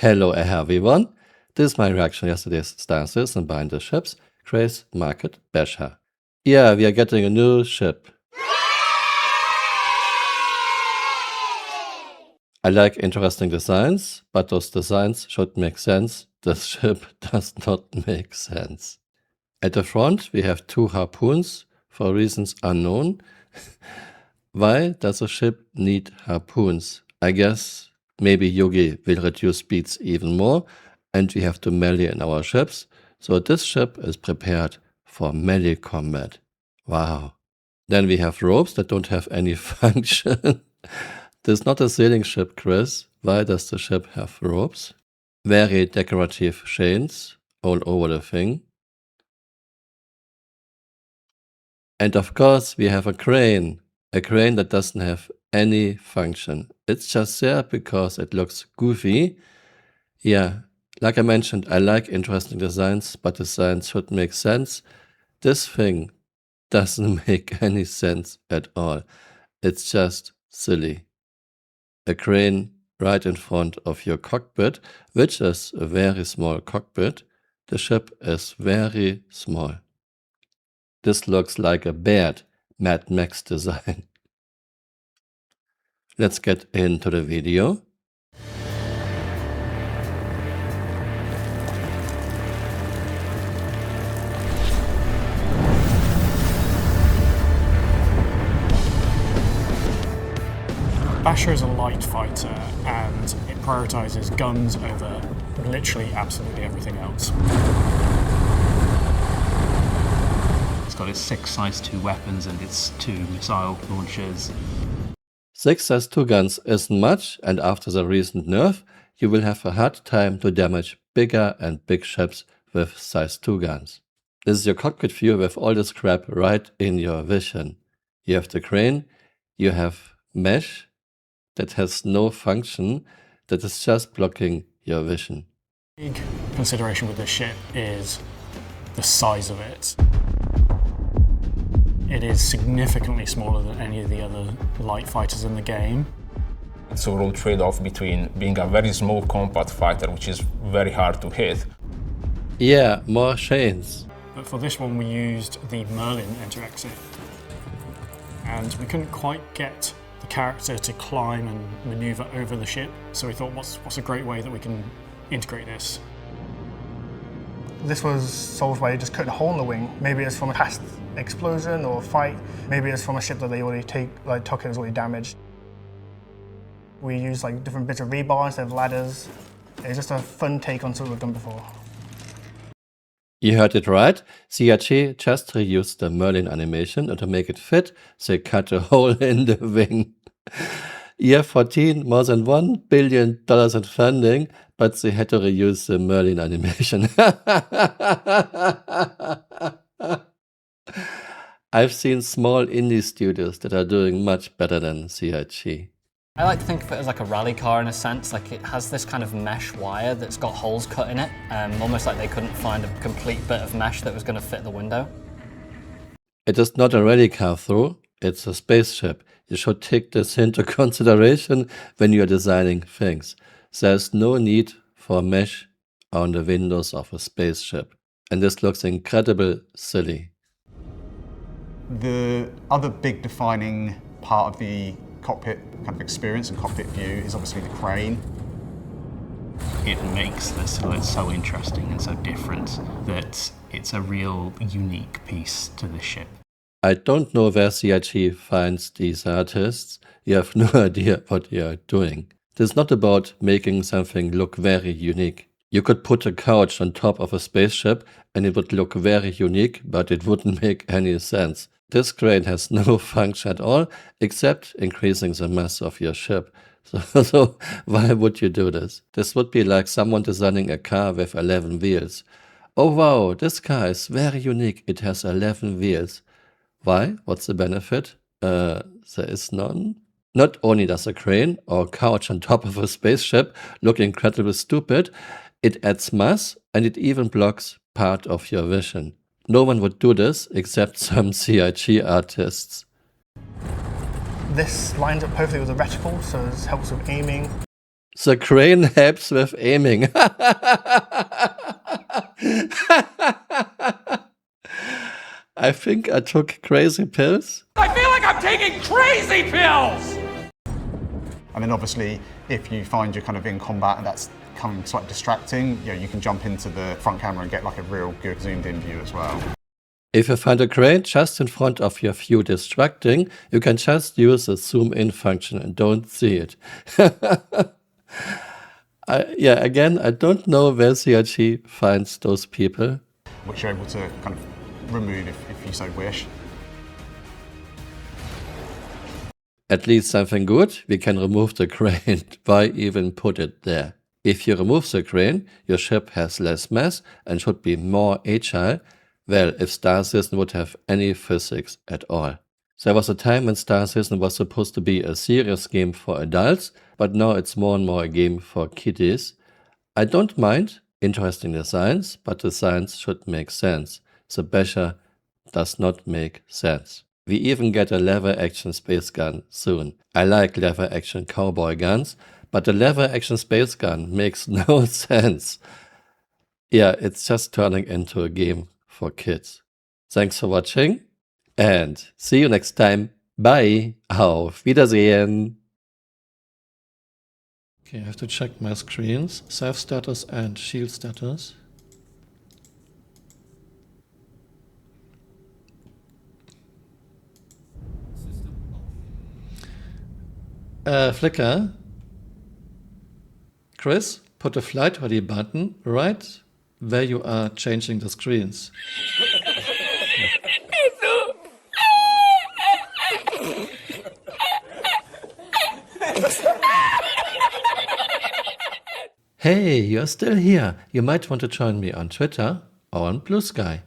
Hello everyone, this is my reaction to yesterday's stances and behind the ships, Craze Market Basher. Yeah, we are getting a new ship. I like interesting designs, but those designs should make sense. This ship does not make sense. At the front we have two harpoons for reasons unknown. Why does a ship need harpoons? I guess maybe Yugi will reduce speeds even more and we have to melee in our ships. So this ship is prepared for melee combat. Wow. Then we have ropes that don't have any function. This is not a sailing ship, Chris. Why does the ship have ropes? Very decorative chains all over the thing. And of course we have a crane that doesn't have any function. It's just there because it looks goofy. Yeah, like I mentioned, I like interesting designs, but designs should make sense. This thing doesn't make any sense at all. It's just silly. A crane right in front of your cockpit, which is a very small cockpit. The ship is very small. This looks like a bad Mad Max design. Let's get into the video. Basher is a light fighter and it prioritizes guns over literally absolutely everything else. It's got its 6 size 2 weapons and its 2 missile launchers. 6 size 2 guns isn't much, and after the recent nerf, you will have a hard time to damage bigger and big ships with size 2 guns. This is your cockpit view with all this crap right in your vision. You have the crane, you have mesh that has no function, that is just blocking your vision. Big consideration with this ship is the size of it. It is significantly smaller than any of the other light fighters in the game. It's a real trade-off between being a very small compact fighter, which is very hard to hit. Yeah, more chains. But for this one we used the Merlin interexit. And we couldn't quite get the character to climb and maneuver over the ship, so we thought, what's a great way that we can integrate this? This was solved by just cutting a hole in the wing. Maybe it's from a past explosion or fight. Maybe it's from a ship that they already took it was already damaged. We used like different bits of rebar instead of ladders. It's just a fun take on something we've done before. You heard it right. CRG just reused the Merlin animation, and to make it fit, they cut a hole in the wing. Year 14, more than $1 billion in funding, but they had to reuse the Merlin animation. I've seen small indie studios that are doing much better than CRG. I like to think of it as like a rally car in a sense. Like it has this kind of mesh wire that's got holes cut in it, almost like they couldn't find a complete bit of mesh that was going to fit the window. It is not a rally car though, it's a spaceship. You should take this into consideration when you are designing things. There's no need for mesh on the windows of a spaceship. And this looks incredibly silly. The other big defining part of the cockpit kind of experience and cockpit view is obviously the crane. It makes the silhouette so interesting and so different that it's a real unique piece to this ship. I don't know where CRG finds these artists. You have no idea what you are doing. This is not about making something look very unique. You could put a couch on top of a spaceship and it would look very unique, but it wouldn't make any sense. This crane has no function at all, except increasing the mass of your ship. So why would you do this? This would be like someone designing a car with 11 wheels. Oh wow, this car is very unique. It has 11 wheels. Why? What's the benefit? There is none. Not only does a crane or couch on top of a spaceship look incredibly stupid, it adds mass and it even blocks part of your vision. No one would do this except some CRG artists. This lines up perfectly with the reticle, so it helps with aiming. The crane helps with aiming. I think I took crazy pills. I feel like I'm taking crazy pills! And then obviously, if you find you're kind of in combat and that's kind of slightly distracting, you know, you can jump into the front camera and get like a real good zoomed in view as well. If you find a crane just in front of your view distracting, you can just use the zoom in function and don't see it. Again, I don't know where CRG finds those people. Which you're able to kind of remove if you so wish. At least something good, we can remove the crane. Why even put it there? If you remove the crane, your ship has less mass and should be more agile. Well, if Star Citizen would have any physics at all. There was a time when Star Citizen was supposed to be a serious game for adults, but now it's more and more a game for kiddies. I don't mind interesting designs, but designs should make sense. The basher does not make sense. We even get a lever action space gun soon. I like lever action cowboy guns, but the lever action space gun makes no sense. Yeah, it's just turning into a game for kids. Thanks for watching and see you next time. Bye. Auf Wiedersehen. Okay, I have to check my screens. Self status and shield status. Flickr. Chris, put a flight ready button right where you are changing the screens. Hey, you're still here. You might want to join me on Twitter or on Blue Sky.